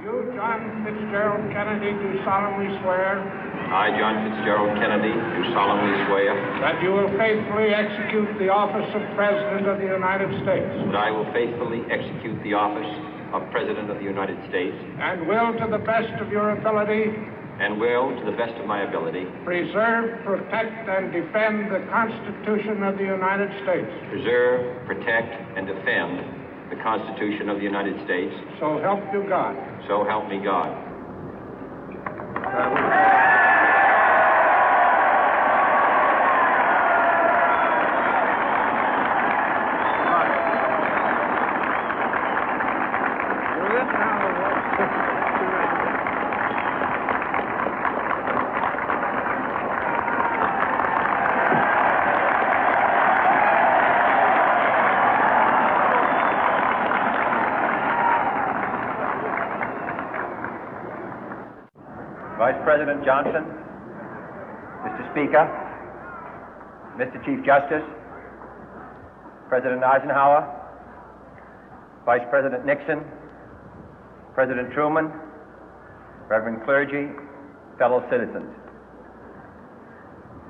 You, John Fitzgerald Kennedy, do solemnly swear I, John Fitzgerald Kennedy, do solemnly swear that you will faithfully execute the office of President of the United States that I will faithfully execute the office of President of the United States and will, to the best of your ability, and will, to the best of my ability, preserve, protect, and defend the Constitution of the United States. preserve, protect, and defend the Constitution of the United States. So help you God. So help me God. Vice President Johnson, Mr. Speaker, Mr. Chief Justice, President Eisenhower, Vice President Nixon, President Truman, Reverend clergy, fellow citizens.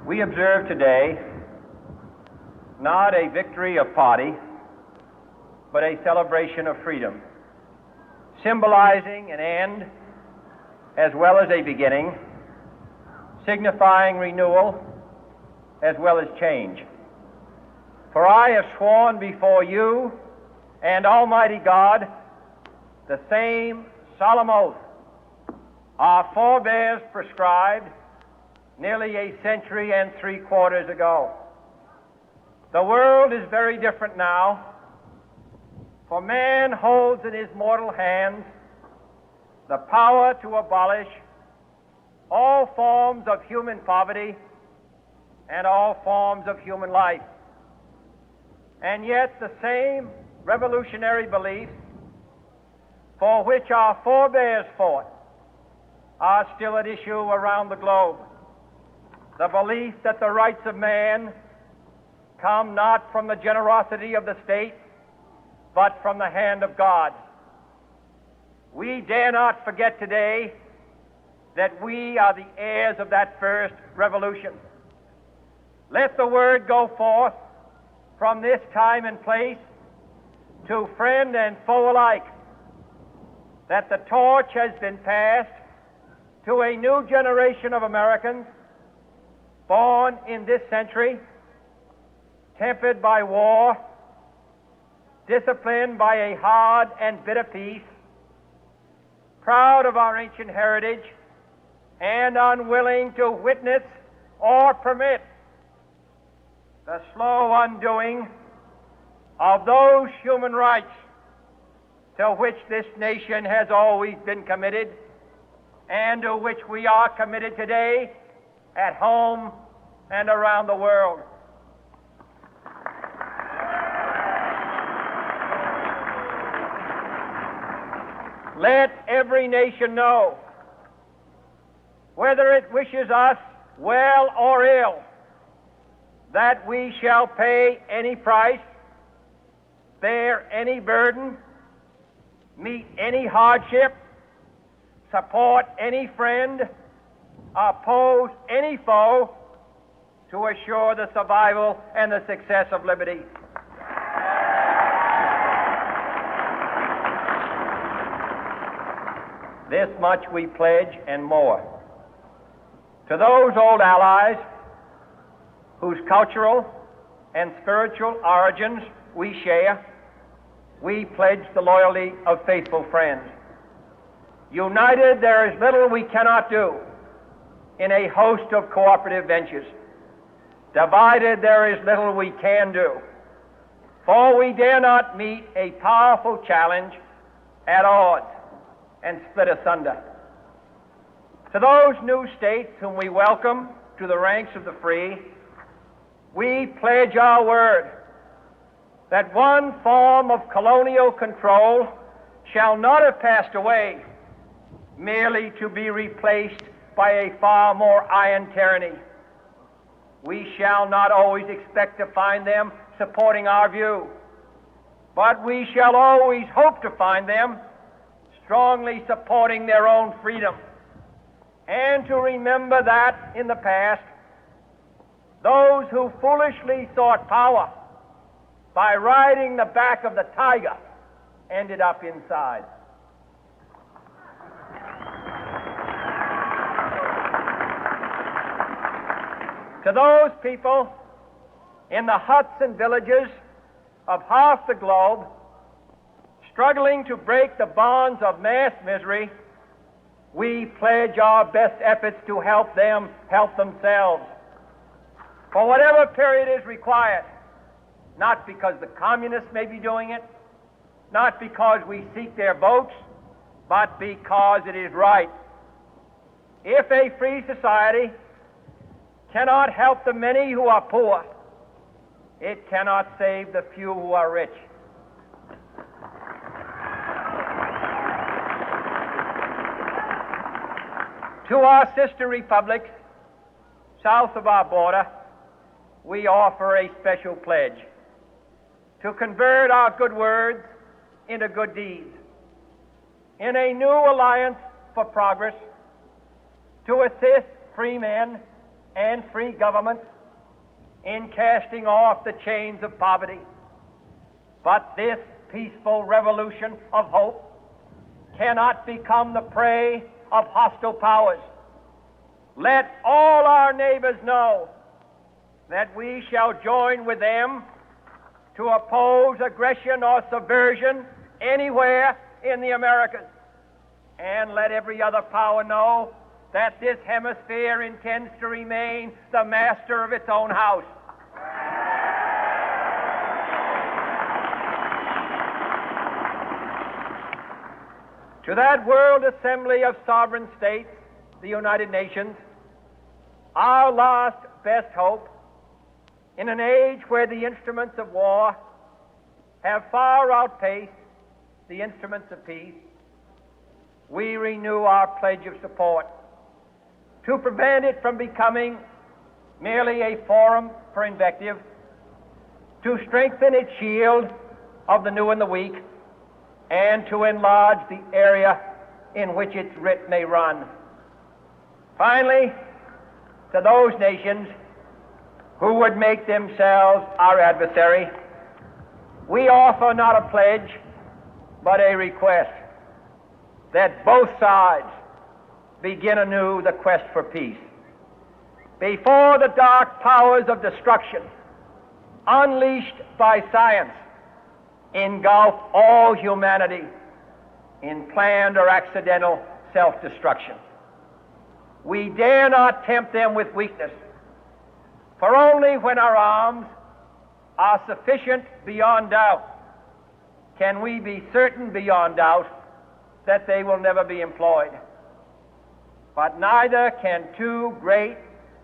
We observe today not a victory of party, but a celebration of freedom, symbolizing an end as well as a beginning, signifying renewal as well as change. For I have sworn before you and Almighty God the same solemn oath our forebears prescribed nearly a century and 3/4 ago. The world is very different now, for man holds in his mortal hands the power to abolish all forms of human poverty and all forms of human life. And yet the same revolutionary beliefs for which our forebears fought are still at issue around the globe. The belief that the rights of man come not from the generosity of the state, but from the hand of God. We dare not forget today that we are the heirs of that first revolution. Let the word go forth from this time and place to friend and foe alike that the torch has been passed to a new generation of Americans born in this century, tempered by war, disciplined by a hard and bitter peace, proud of our ancient heritage, and unwilling to witness or permit the slow undoing of those human rights to which this nation has always been committed and to which we are committed today at home and around the world. Let every nation know, whether it wishes us well or ill, that we shall pay any price, bear any burden, meet any hardship, support any friend, oppose any foe to assure the survival and the success of liberty. This much we pledge and more. To those old allies whose cultural and spiritual origins we share, we pledge the loyalty of faithful friends. United, there is little we cannot do in a host of cooperative ventures. Divided, there is little we can do, for we dare not meet a powerful challenge at odds and split asunder. To those new states whom we welcome to the ranks of the free, we pledge our word that one form of colonial control shall not have passed away, merely to be replaced by a far more iron tyranny. We shall not always expect to find them supporting our view, but we shall always hope to find them strongly supporting their own freedom, and to remember that in the past, those who foolishly sought power by riding the back of the tiger ended up inside. To those people in the huts and villages of half the globe struggling to break the bonds of mass misery, we pledge our best efforts to help them help themselves for whatever period is required, not because the communists may be doing it, not because we seek their votes, but because it is right. If a free society cannot help the many who are poor, it cannot save the few who are rich. To our sister republics south of our border, we offer a special pledge to convert our good words into good deeds, in a new alliance for progress, to assist free men and free governments in casting off the chains of poverty. But this peaceful revolution of hope cannot become the prey of hostile powers. Let all our neighbors know that we shall join with them to oppose aggression or subversion anywhere in the Americas. And let every other power know that this hemisphere intends to remain the master of its own house. To that World Assembly of Sovereign States, the United Nations, our last best hope, in an age where the instruments of war have far outpaced the instruments of peace, we renew our pledge of support to prevent it from becoming merely a forum for invective, to strengthen its shield of the new and the weak, and to enlarge the area in which its writ may run. Finally, to those nations who would make themselves our adversary, we offer not a pledge, but a request that both sides begin anew the quest for peace. Before the dark powers of destruction, unleashed by science, engulf all humanity in planned or accidental self-destruction, we dare not tempt them with weakness, for only when our arms are sufficient beyond doubt can we be certain beyond doubt that they will never be employed. But neither can two great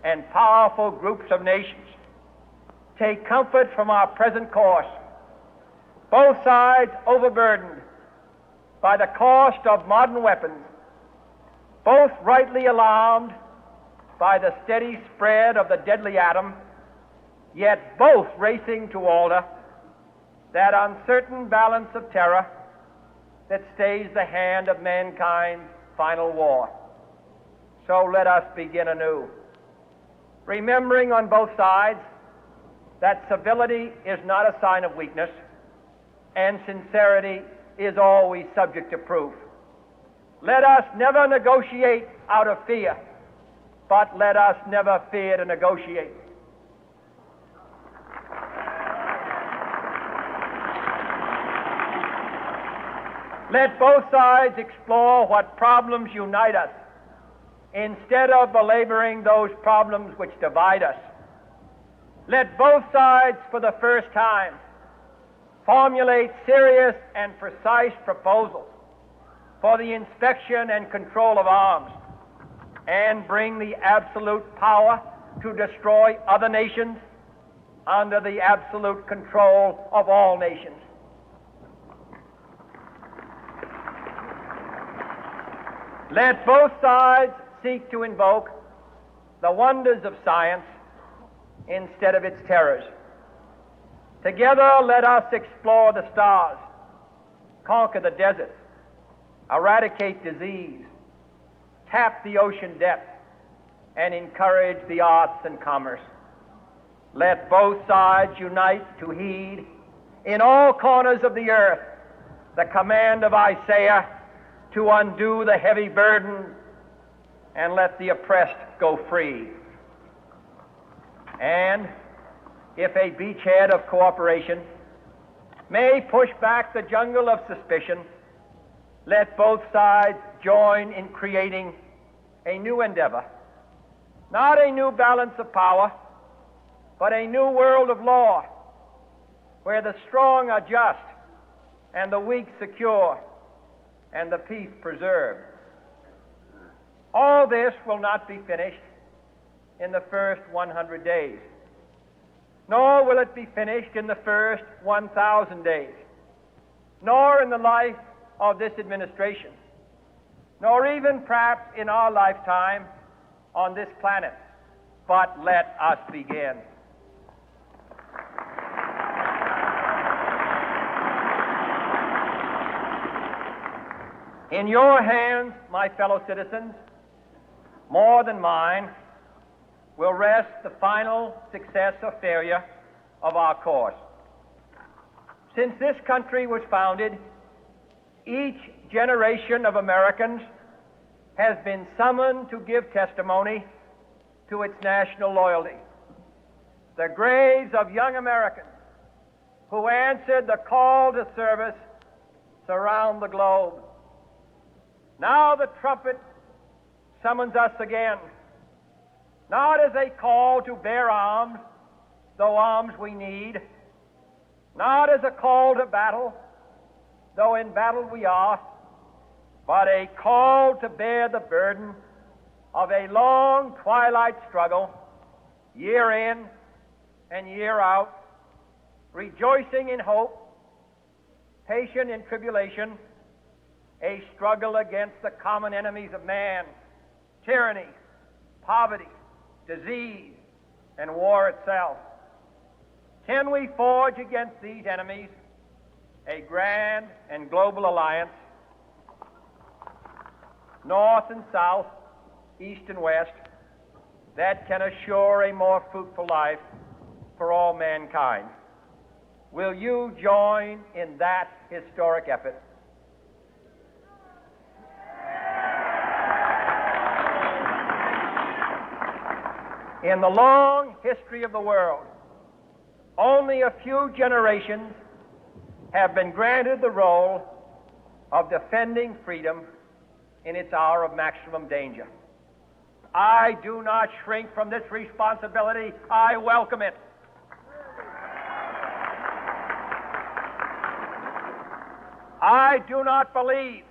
and powerful groups of nations take comfort from our present course, both sides overburdened by the cost of modern weapons, both rightly alarmed by the steady spread of the deadly atom, yet both racing to alter that uncertain balance of terror that stays the hand of mankind's final war. So let us begin anew, remembering on both sides that civility is not a sign of weakness, and sincerity is always subject to proof. Let us never negotiate out of fear, but let us never fear to negotiate. Let both sides explore what problems unite us, instead of belaboring those problems which divide us. Let both sides, for the first time, formulate serious and precise proposals for the inspection and control of arms, and bring the absolute power to destroy other nations under the absolute control of all nations. Let both sides seek to invoke the wonders of science instead of its terrors. Together, let us explore the stars, conquer the deserts, eradicate disease, tap the ocean depth, and encourage the arts and commerce. Let both sides unite to heed in all corners of the earth the command of Isaiah to undo the heavy burden and let the oppressed go free. And if a beachhead of cooperation may push back the jungle of suspicion, let both sides join in creating a new endeavor, not a new balance of power, but a new world of law, where the strong are just and the weak secure and the peace preserved. All this will not be finished in the first 100 days, nor will it be finished in the first 1,000 days, nor in the life of this administration, nor even perhaps in our lifetime on this planet. But let us begin. In your hands, my fellow citizens, more than mine, will rest the final success or failure of our course. Since this country was founded, each generation of Americans has been summoned to give testimony to its national loyalty. The graves of young Americans who answered the call to service surround the globe. Now the trumpet summons us again, not as a call to bear arms, though arms we need, not as a call to battle, though in battle we are, but a call to bear the burden of a long twilight struggle, year in and year out, rejoicing in hope, patient in tribulation, a struggle against the common enemies of man, tyranny, poverty, disease, and war itself. Can we forge against these enemies a grand and global alliance, north and south, east and west, that can assure a more fruitful life for all mankind? Will you join in that historic effort? In the long history of the world, only a few generations have been granted the role of defending freedom in its hour of maximum danger. I do not shrink from this responsibility. I welcome it. I do not believe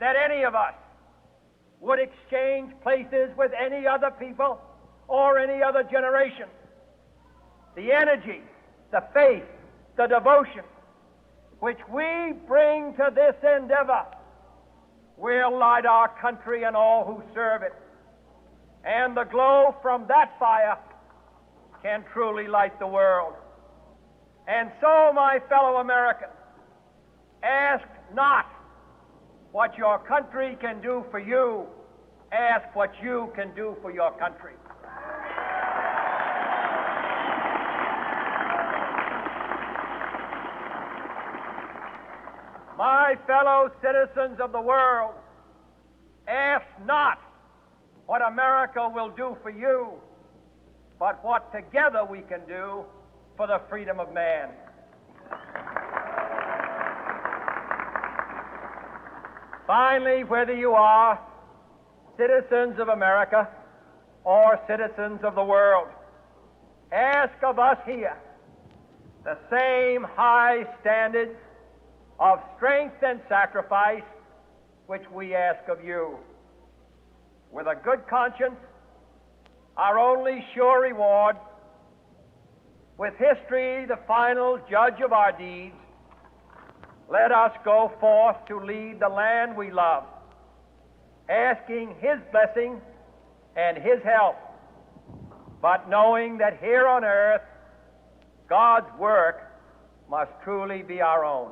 that any of us would exchange places with any other people or any other generation. The energy, the faith, the devotion which we bring to this endeavor will light our country and all who serve it. And the glow from that fire can truly light the world. And so, my fellow Americans, ask not what your country can do for you. Ask what you can do for your country. My fellow citizens of the world, ask not what America will do for you, but what together we can do for the freedom of man. Finally, whether you are citizens of America or citizens of the world, ask of us here the same high standards of strength and sacrifice which we ask of you. With a good conscience, our only sure reward, with history the final judge of our deeds, let us go forth to lead the land we love, asking His blessing and His help, but knowing that here on earth, God's work must truly be our own.